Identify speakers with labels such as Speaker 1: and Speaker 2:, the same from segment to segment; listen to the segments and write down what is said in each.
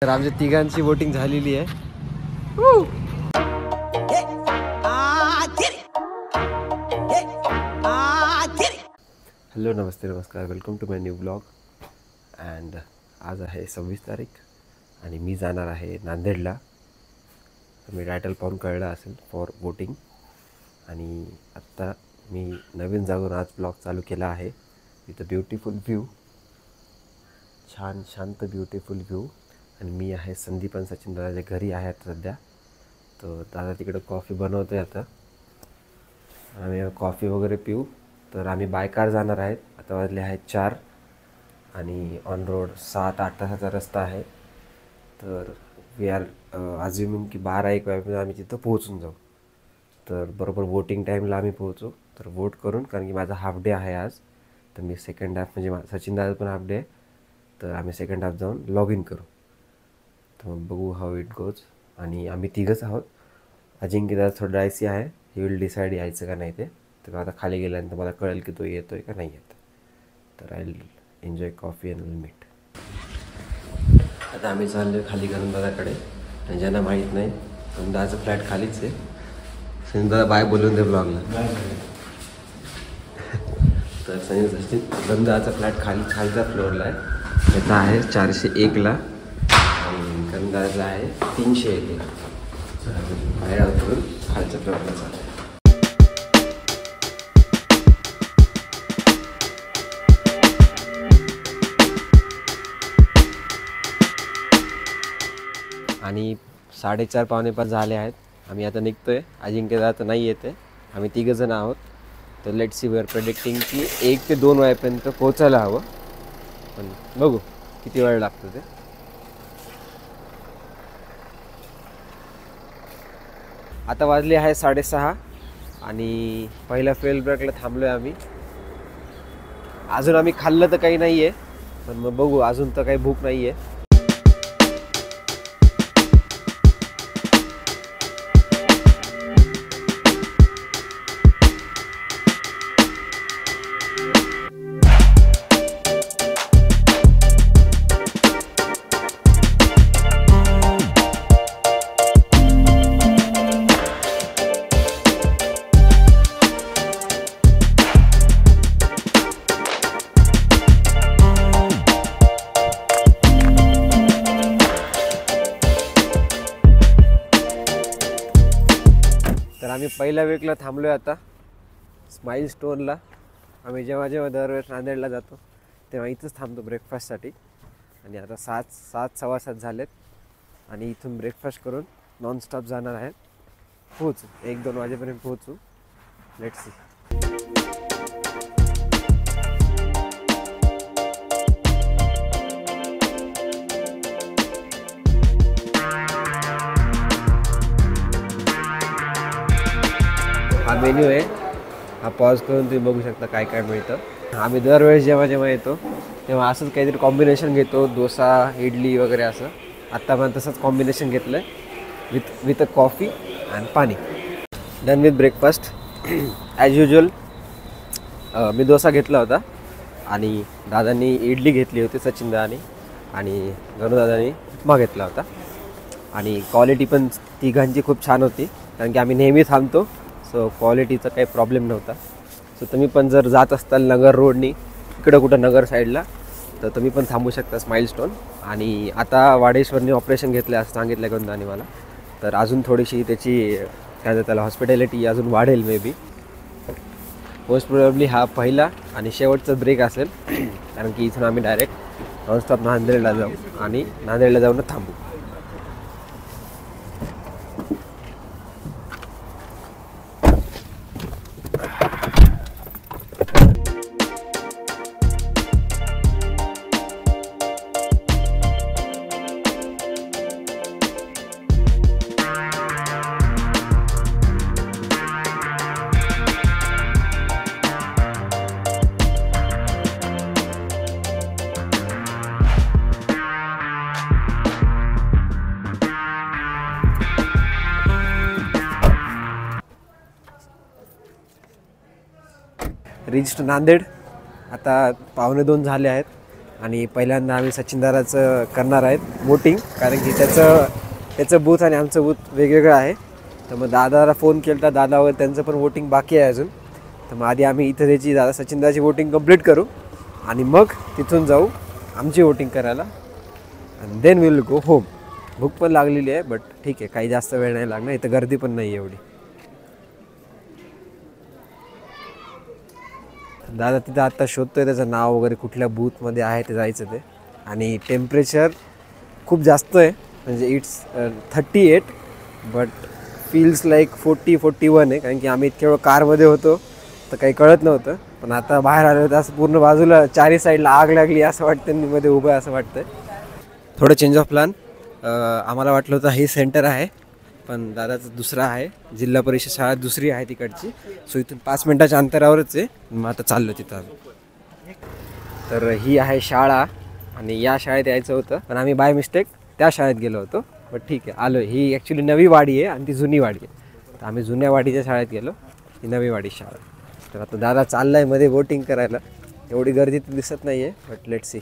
Speaker 1: तर आमच्या तिघांची वोटिंग झालेली आहे. हॅलो नमस्ते नमस्कार, welcome to my new blog. And आज आहे 26 तारीख आणि मी जाणार आहे नांदेडला. मी टायटल पाहून कळलं असेल फॉर वोटिंग. आणि आत्ता मी नवीन जागून आज ब्लॉग चालू केला आहे. विथ अ ब्युटिफुल व्ह्यू, छान शांत ब्युटिफुल व्ह्यू. आणि मी आहे संदीप आणि सचिन दादाच्या घरी आहे आता सध्या. तर दादा तिकडं कॉफी बनवतो आहे आता. आम्ही कॉफी वगैरे पिऊ. तर आम्ही बाय कार जाणार आहेत. आता वाजले आहेत 4 आणि ऑन रोड 7-8 तासाचा रस्ता आहे. तर वी आर अज्युमिंग की 12-1 वाजेपर्यंत आम्ही तिथं पोहोचून जाऊ. तर बरोबर वोटिंग टाईमला आम्ही पोहोचू. तर वोट करून, कारण की माझा हाफ डे आहे आज, तर मी सेकंड हाफ म्हणजे सचिन दादा पण हाफ डे आहे, तर आम्ही सेकंड हाफ जाऊन लॉग इन करू. तर मग बघू हाऊ इट गोज. आणि आम्ही तिघंच आहोत. अजिंक्य दादा थोडं डायसी आहे, ही विल डिसाईड यायचं का नाही ते. तर आता खाली गेल्यानंतर मला कळेल की तो येतो आहे का नाही येत. तर I will enjoy coffee and will meet. आता आम्ही चाललो खाली करून दादाकडे. आणि ज्यांना माहीत नाही, पण दादाचं फ्लॅट खालीच आहे. सचिन दादा बाय बोलून दे ब्लॉगला. तर सचिन दादाचा फ्लॅट खालच्या फ्लोअरला आहे. त्याचा आहे 401ला आणि करून दादाचा आहे 301ला. बाहेर करून खालच्या फ्लोअरला चालू. आणि 4:30-4:45 झाले आहेत. आम्ही आता निघतो आहे. अजिंक्य दादा तर नाही येते. आम्ही तिघंजण आहोत. तर let's see, we are predicting की 1 ते 2 वाजेपर्यंत पोचायला हवं. पण बघू किती वेळ लागतो ते. आता वाजले आहे 6:30 आणि पहिल्या फेल ब्रेकला थांबलो आहे आम्ही. अजून आम्ही खाल्लं तर काही नाही आहे, पण मग बघू. अजून तर काही भूक नाही आहे. तर आम्ही पहिल्या वीकला थांबलो आहे आता स्माईल स्टोनला. आम्ही जेव्हा दरवेळेस नांदेडला जातो तेव्हा इथंच थांबतो ब्रेकफास्टसाठी. आणि आता 7-7:15 झालेत आणि इथून ब्रेकफास्ट करून नॉनस्टॉप जाणार आहेत. पोहोचू 1-2 वाजेपर्यंत पोहोचू. Let's see. हा मेन्यू आहे. हा पॉज करून तुम्ही बघू शकता काय काय मिळतं. आम्ही दरवेळेस जेव्हा येतो तेव्हा असंच काहीतरी कॉम्बिनेशन घेतो, डोसा, इडली वगैरे असं. आत्ता पण तसंच कॉम्बिनेशन घेतलं आहे विथ अ कॉफी अँड पाणी. Done with breakfast as usual. मी डोसा घेतला होता आणि दादांनी इडली घेतली होती, सचिन दादानी, आणि गणूदादांनी उपमा घेतला होता. आणि क्वालिटी पण तिघांची खूप छान होती, कारण की आम्ही नेहमी थांबतो. सो क्वालिटीचा काही प्रॉब्लेम नव्हता. सो तुम्ही पण जर जात असताल नगर रोडनी इकडं कुठं नगर साईडला, तर तुम्ही पण थांबू शकता स्माईल स्टोन. आणि आता वाडेश्वरनी ऑपरेशन घेतलं असं सांगितलं गंधाने मला. तर अजून थोडीशी त्याची काय म्हणतात त्याला हॉस्पिटॅलिटी अजून वाढेल मे बी. मोस्ट प्रोबेबली हा पहिला आणि शेवटचा ब्रेक असेल, कारण की इथून आम्ही डायरेक्ट नॉनस्टॉप नांदेडला जाऊ आणि नांदेडला जाऊन थांबू. Reach to Nanded. आता 1:45 झाले आहेत आणि पहिल्यांदा आम्ही सचिनदाराचं करणार आहेत वोटिंग, कारण की त्याचं बूथ आणि आमचं बूथ वेगवेगळं आहे. तर मग दादाला फोन केला तर दादा वगैरे त्यांचं पण वोटिंग बाकी आहे अजून. तर मग आधी आम्ही इथं त्याची सचिनदाची वोटिंग कंप्लीट करू आणि मग तिथून जाऊ आमची वोटिंग करायला आणि देन विल गो होम. भूक पण लागलेली आहे, बट ठीक आहे, काही जास्त वेळ नाही लागणार. इथं गर्दी पण नाही एवढी. दादा तिथं आत्ता शोधतोय त्याचं नाव वगैरे कुठल्या बूथमध्ये आहे ते जायचं ते. आणि टेम्परेचर खूप जास्त आहे, म्हणजे इट्स 38 बट फील्स लाईक 40-41 आहे, कारण की आम्ही इतक्या वेळ कारमध्ये होतो तर काही कळत नव्हतं. पण आता बाहेर आलं तर असं पूर्ण बाजूला चारी साईडला आग लागली असं वाटतं, मध्ये उभं असं वाटतं. थोडं चेंज ऑफ प्लॅन. आम्हाला वाटलं होतं हे सेंटर आहे, पण दादाचं दुसरं आहे. जिल्हा परिषद शाळा दुसरी आहे तिकडची, सो इथून 5 मिनटाच्या अंतरावरच आहे. मग आता चाललो तिथं आम्ही. तर ही आहे शाळा आणि या शाळेत यायचं होतं, पण आम्ही बाय मिस्टेक त्या शाळेत गेलो होतो. बट ठीक आहे, आलो. ही ॲक्च्युली नवी वाडी आहे आणि ती जुनी वाडी आहे. तर आम्ही जुन्या वाडीच्या शाळेत गेलो, ही नवी वाडी शाळा. तर आता दादा चालला आहे मध्ये वोटिंग करायला. एवढी गर्दी तर दिसत नाही आहे, बट लेट्स सी.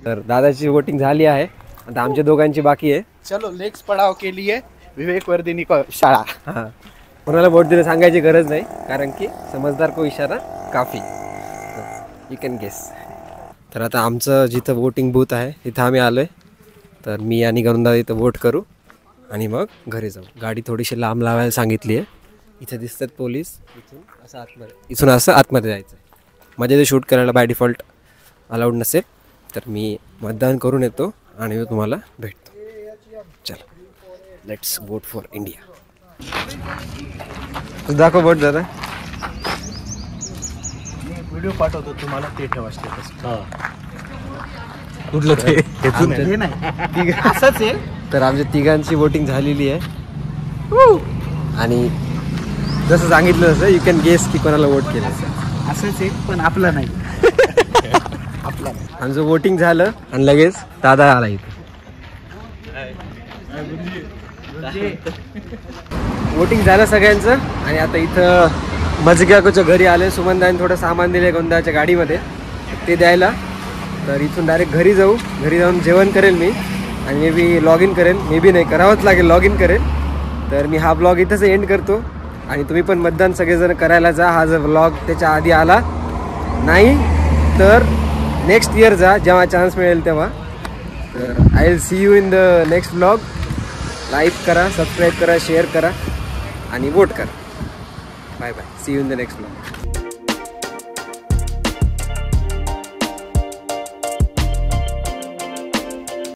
Speaker 1: तर दादाची वोटिंग झाली आहे, आता आमच्या दोघांची बाकी आहे.
Speaker 2: चलो लेग्स पडाव के लिए विवेक वर्धिनी शाळा.
Speaker 1: हां, कोणाला वोट दिलं सांगायची गरज नाही, कारण की समजदार को इशारा काफी. You can guess. तर आता आमचं जिथं वोटिंग बूथ आहे तिथं आम्ही आलो आहे. तर मी आणि गरुंदा इथं वोट करू आणि मग घरी जाऊ. गाडी थोडीशी लांब लावायला सांगितली आहे. इथं दिसतात पोलीस. इथून असं आतमध्ये जायचं आहे. मध्ये ते शूट करायला बाय डिफॉल्ट अलाउड नसेल. तर मी मतदान करून येतो आणि तुम्हाला भेटतो. चला, लेट्स वोट फॉर इंडिया. दाखव वोट जरा.
Speaker 2: व्हिडिओ पाठवतो तुम्हाला, ते ठेवा स्टेटस.
Speaker 1: कुठलं ते
Speaker 2: असंच आहे.
Speaker 1: तर आमच्या तिघांची वोटिंग झालेली आहे आणि जसं सांगितलं तसं यू कॅन गेस की कोणाला वोट केलं.
Speaker 2: असंच आहे, पण आपलं नाही. आपला
Speaker 1: आमचं वोटिंग झालं आणि लगेच दादा आला इथे. वोटिंग झालं सगळ्यांचं आणि आता इथं मजग्याकोच्या घरी आले. सुमनदाने थोडं सामान दिले गोंदाच्या गाडीमध्ये ते द्यायला. तर इथून डायरेक्ट घरी जाऊ. घरी जाऊन जेवण करेल मी आणि मे बी लॉग इन करेल. मे बी नाही, करावंच लागेल, लॉग इन करेल. तर मी हा ब्लॉग इथंच एंड करतो आणि तुम्ही पण मतदान सगळेजण करायला जा. हा जर ब्लॉग त्याच्या आधी आला नाही तर नेक्स्ट इयर जा, जेव्हा चान्स मिळेल तेव्हा. तर I will see you in the next blog. Like करा, सबस्क्राईब करा, शेअर करा आणि वोट करा. Bye bye. See you in the next blog.